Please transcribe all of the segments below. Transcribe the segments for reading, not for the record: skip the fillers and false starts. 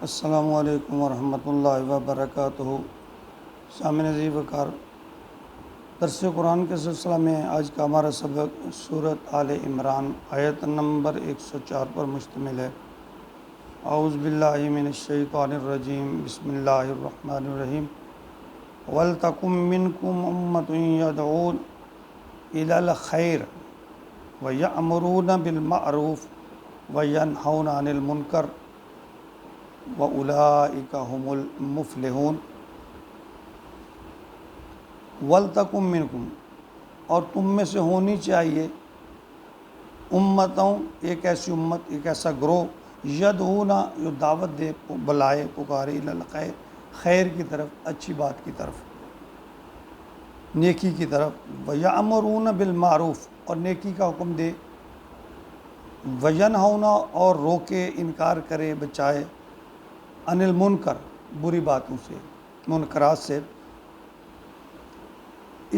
السلام علیکم ورحمۃ اللہ وبرکاتہ۔ سامعین عزیز وقار، درس قرآن کے سلسلہ میں آج کا ہمارا سبق سورۃ آل عمران آیت نمبر 104 پر مشتمل ہے۔ اعوذ باللہ من الشیطان الرجیم، بسم اللہ الرحمن الرحیم۔ وَلْتَكُن مِّنْكُمْ أُمَّةٌ يَدْعُونَ إِلَى الْخَيْرِ وَيَأْمُرُونَ بِالْمَعْرُوفِ وَيَنْهَوْنَ عَنِ الْمُنكَرِ وَأُولَٰئِكَ هُمُ الْمُفْلِحُونَ۔ وَلْتَكُن مِّنْكُمْ، اور تم میں سے ہونی چاہیے، امتوں، ایک ایسی امت، ایک ایسا گروہ، یدعون، جو دعوت دے، بلائے، پکارے، الی الخیر، خیر کی طرف، اچھی بات کی طرف، نیکی کی طرف، وَيَأْمُرُونَ بِالْمَعْرُوفِ، اور نیکی کا حکم دے، وَيَنْهَوْنَ، اور روکے، انکار کرے، بچائے، عن المنکر، بری باتوں سے، منکرات سے۔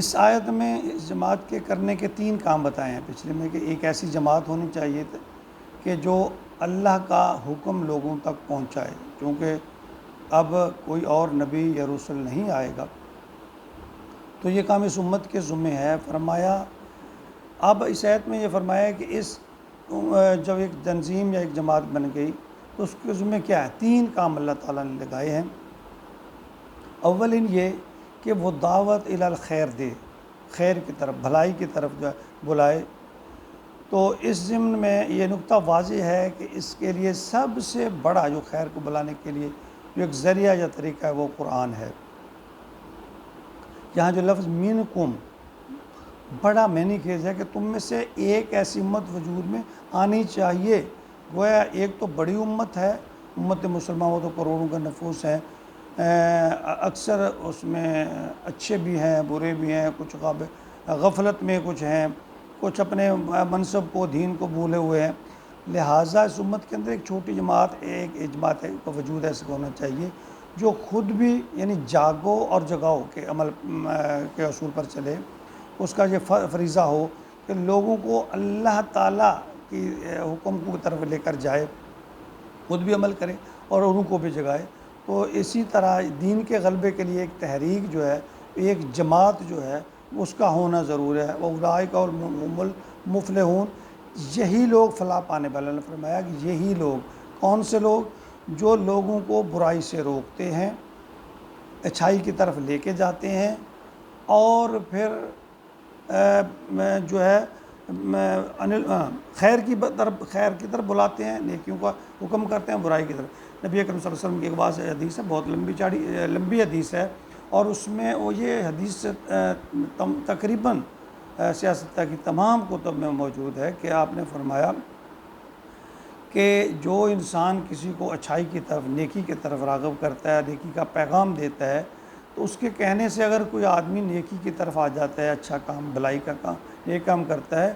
اس آیت میں اس جماعت کے کرنے کے 3 کام بتائے ہیں پچھلے میں، کہ ایک ایسی جماعت ہونی چاہیے کہ جو اللہ کا حکم لوگوں تک پہنچائے، کیونکہ اب کوئی اور نبی یا رسول نہیں آئے گا، تو یہ کام اس امت کے ذمہ ہے۔ فرمایا، اب اس آیت میں یہ فرمایا کہ اس جب ایک تنظیم یا ایک جماعت بن گئی تو اس کے ذمہ کیا ہے؟ 3 کام اللہ تعالیٰ نے لگائے ہیں۔ اولین یہ کہ وہ دعوت الی الخیر دے، خیر کی طرف، بھلائی کی طرف جو بلائے۔ تو اس ضمن میں یہ نقطہ واضح ہے کہ اس کے لیے سب سے بڑا جو خیر کو بلانے کے لیے جو ایک ذریعہ یا طریقہ ہے وہ قرآن ہے۔ یہاں جو لفظ منکم بڑا معنی خیز ہے کہ تم میں سے ایک ایسی امت وجود میں آنی چاہیے۔ گویا ایک تو بڑی امت ہے، امت مسلمہ، وہ تو کروڑوں کا نفوس ہے، اکثر اس میں اچھے بھی ہیں، برے بھی ہیں، کچھ غفلت میں کچھ ہیں، کچھ اپنے منصب کو، دین کو بھولے ہوئے ہیں۔ لہٰذا اس امت کے اندر ایک چھوٹی جماعت، ایک جماعت کا وجود ایسا ہونا چاہیے جو خود بھی، یعنی جاگو اور جگاؤ کے عمل کے اصول پر چلے۔ اس کا یہ فریضہ ہو کہ لوگوں کو اللہ تعالیٰ کی حکم کی طرف لے کر جائے، خود بھی عمل کرے اور انہوں کو بھی جگائے۔ تو اسی طرح دین کے غلبے کے لیے ایک تحریک جو ہے، ایک جماعت جو ہے، اس کا ہونا ضرور ہے۔ وَأُولَٰئِکَ هُمُ الْمُفْلِحُونَ، یہی لوگ فلاح پانے والے۔ اللہ نے فرمایا کہ یہی لوگ، کون سے لوگ؟ جو لوگوں کو برائی سے روکتے ہیں، اچھائی کی طرف لے کے جاتے ہیں، اور پھر جو ہے خیر کی طرف بلاتے ہیں، نیکیوں کا حکم کرتے ہیں، برائی کی طرف۔ نبی اکرم صلی اللہ علیہ وسلم کی ایک بات حدیث ہے، بہت لمبی حدیث ہے، اور اس میں وہ یہ حدیث تقریباً سیاست کی تمام کتب میں موجود ہے کہ آپ نے فرمایا کہ جو انسان کسی کو اچھائی کی طرف، نیکی کی طرف راغب کرتا ہے، نیکی کا پیغام دیتا ہے، تو اس کے کہنے سے اگر کوئی آدمی نیکی کی طرف آ جاتا ہے، اچھا کام، بھلائی کا کام، نیک کام کرتا ہے،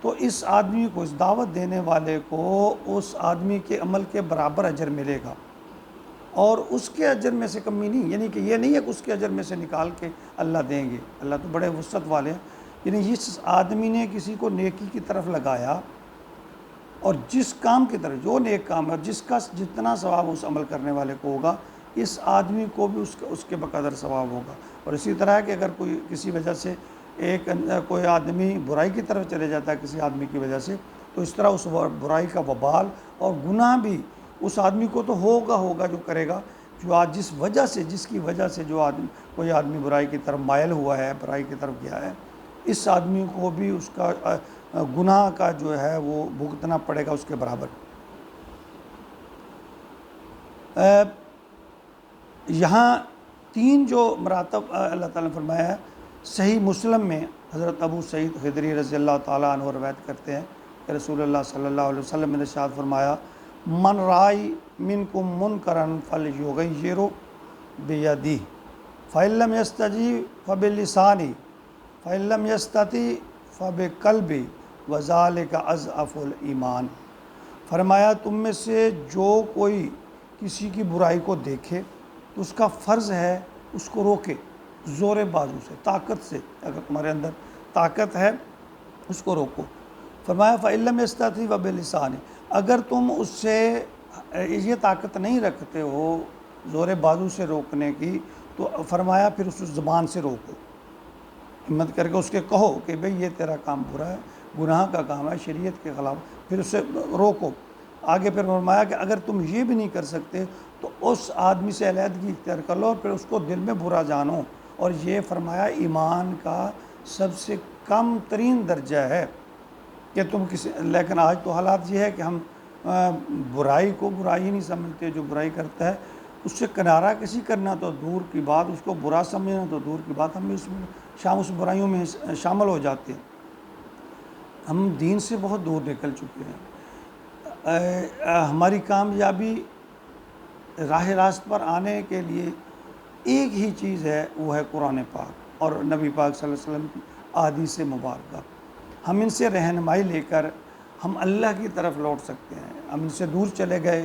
تو اس آدمی کو، اس دعوت دینے والے کو، اس آدمی کے عمل کے برابر اجر ملے گا، اور اس کے اجر میں سے کمی نہیں، یعنی کہ یہ نہیں ہے کہ اس کے اجر میں سے نکال کے اللہ دیں گے، اللہ تو بڑے وسعت والے ہیں۔ یعنی اس آدمی نے کسی کو نیکی کی طرف لگایا، اور جس کام کی طرف، جو نیک کام ہے، جس کا جتنا ثواب اس عمل کرنے والے کو ہوگا، اس آدمی کو بھی اس کے بقدر ثواب ہوگا۔ اور اسی طرح کہ اگر کوئی کسی وجہ سے کوئی آدمی برائی کی طرف چلے جاتا ہے کسی آدمی کی وجہ سے، تو اس طرح اس برائی کا وبال اور گناہ بھی اس آدمی کو تو ہوگا جو کرے گا، جو آج جس کی وجہ سے جو کوئی آدمی برائی کی طرف مائل ہوا ہے، برائی کی طرف گیا ہے، اس آدمی کو بھی اس کا گناہ کا جو ہے وہ بھگتنا پڑے گا اس کے برابر۔ یہاں 3 جو مراتب اللہ تعالیٰ نے فرمایا ہے، صحیح مسلم میں حضرت ابو سعید خدری رضی اللہ تعالیٰ عنہ روایت کرتے ہیں کہ رسول اللہ صلی اللہ علیہ وسلم نے ارشاد فرمایا، من رائی منکم منکرن فلیغیرہ بیدہ فإن لم یستطع فبلسانہ فإن لم یستطع فبقلبہ وذلک اضعف الایمان۔ فرمایا، تم میں سے جو کوئی کسی کی برائی کو دیکھے تو اس کا فرض ہے اس کو روکے، زور بازو سے، طاقت سے، اگر تمہارے اندر طاقت ہے اس کو روکو۔ فرمایا فإن لم یستطع فبلسانہ، اگر تم اس سے یہ طاقت نہیں رکھتے ہو زور بازو سے روکنے کی، تو فرمایا پھر اس زبان سے روکو، ہمت کر کے اس کے کہو کہ بھئی یہ تیرا کام برا ہے، گناہ کا کام ہے، شریعت کے خلاف، پھر اسے روکو۔ آگے پھر فرمایا کہ اگر تم یہ بھی نہیں کر سکتے تو اس آدمی سے علیحدگی اختیار کر لو اور پھر اس کو دل میں برا جانو، اور یہ فرمایا ایمان کا سب سے کم ترین درجہ ہے کہ تم کسی، لیکن آج تو حالات یہ ہے کہ ہم برائی کو برائی ہی نہیں سمجھتے، جو برائی کرتا ہے اس سے کنارہ کسی کرنا تو دور کی بات، اس کو برا سمجھنا تو دور کی بات، ہم بھی اس برائیوں میں شامل ہو جاتے ہیں۔ ہم دین سے بہت دور نکل چکے ہیں۔ ہماری کامیابی راہ راست پر آنے کے لیے ایک ہی چیز ہے، وہ ہے قرآن پاک اور نبی پاک صلی اللہ علیہ وسلم کی احادیث مبارکہ۔ ہم ان سے رہنمائی لے کر ہم اللہ کی طرف لوٹ سکتے ہیں۔ ہم ان سے دور چلے گئے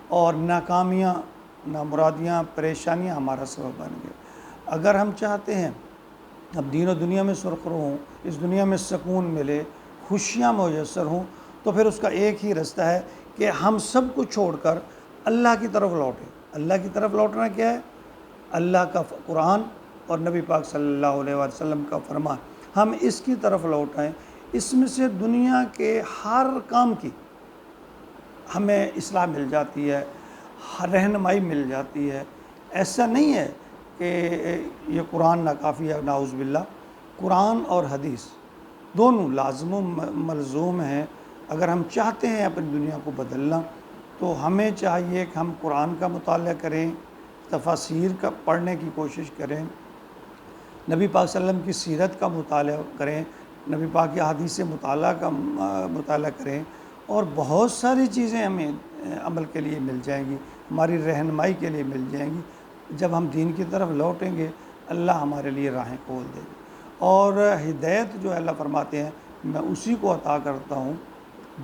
اور ناکامیاں، نامرادیاں، پریشانیاں ہمارا سبب بن گئے۔ اگر ہم چاہتے ہیں اب دین و دنیا میں سرخرو ہوں، اس دنیا میں سکون ملے، خوشیاں میسر ہوں، تو پھر اس کا ایک ہی رستہ ہے کہ ہم سب کو چھوڑ کر اللہ کی طرف لوٹیں۔ اللہ کی طرف لوٹنا کیا ہے؟ اللہ کا قرآن اور نبی پاک صلی اللہ علیہ وسلم کا فرمان، ہم اس کی طرف لوٹیں۔ اس میں سے دنیا کے ہر کام کی ہمیں اصلاح مل جاتی ہے، رہنمائی مل جاتی ہے۔ ایسا نہیں ہے کہ یہ قرآن ناکافی ہے، نعوذ باللہ۔ قرآن اور حدیث دونوں لازم و ملزوم ہیں۔ اگر ہم چاہتے ہیں اپنی دنیا کو بدلنا تو ہمیں چاہیے کہ ہم قرآن کا مطالعہ کریں، تفاسیر کا پڑھنے کی کوشش کریں، نبی پاک صلی اللہ علیہ وسلم کی سیرت کا مطالعہ کریں، نبی پاک کی احادیث مطالعہ کریں، اور بہت ساری چیزیں ہمیں عمل کے لیے مل جائیں گی، ہماری رہنمائی کے لیے مل جائیں گی۔ جب ہم دین کی طرف لوٹیں گے اللہ ہمارے لیے راہیں کھول دے گی، اور ہدایت جو اللہ فرماتے ہیں میں اسی کو عطا کرتا ہوں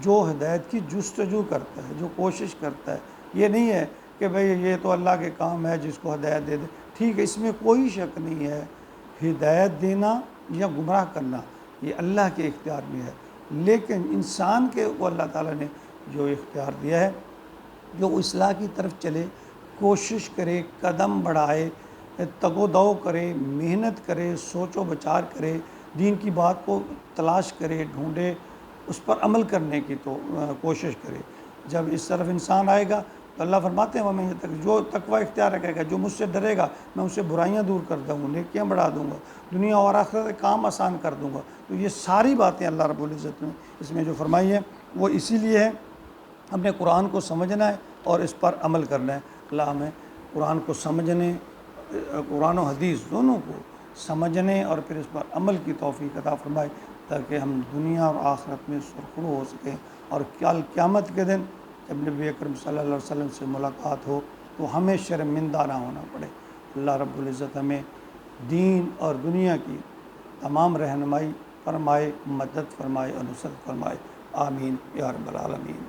جو ہدایت کی جستجو کرتا ہے، جو کوشش کرتا ہے۔ یہ نہیں ہے کہ بھئی یہ تو اللہ کے کام ہے جس کو ہدایت دے دے، ٹھیک ہے، اس میں کوئی شک نہیں ہے، ہدایت دینا یا گمراہ کرنا یہ اللہ کے اختیار میں ہے، لیکن انسان کے کو اللہ تعالیٰ نے جو اختیار دیا ہے، جو اصلاح کی طرف چلے، کوشش کرے، قدم بڑھائے، تگ و دو کرے، محنت کرے، سوچ و بچار کرے، دین کی بات کو تلاش کرے، ڈھونڈے، اس پر عمل کرنے کی تو کوشش کرے۔ جب اس طرف انسان آئے گا تو اللہ فرماتے ہیں میں جو تقوی اختیار رکھے گا، جو مجھ سے ڈرے گا میں اسے برائیاں دور کر دوں گا، نیکیاں بڑھا دوں گا، دنیا اور آخرت کے کام آسان کر دوں گا۔ تو یہ ساری باتیں اللہ رب العزت نے اس میں جو فرمائی ہیں وہ اسی لیے ہے، ہم نے قرآن کو سمجھنا ہے اور اس پر عمل کرنا ہے۔ اللہ ہمیں قرآن کو سمجھنے، قرآن و حدیث دونوں کو سمجھنے اور پھر اس پر عمل کی توفیق عطا فرمائے، تاکہ ہم دنیا اور آخرت میں سرخرو ہو سکیں، اور کل قیامت کے دن جب نبی اکرم صلی اللہ علیہ وسلم سے ملاقات ہو تو ہمیں شرمندہ نہ ہونا پڑے۔ اللہ رب العزت ہمیں دین اور دنیا کی تمام رہنمائی فرمائے، مدد فرمائے اور نصرت فرمائے، آمین یا رب العالمین۔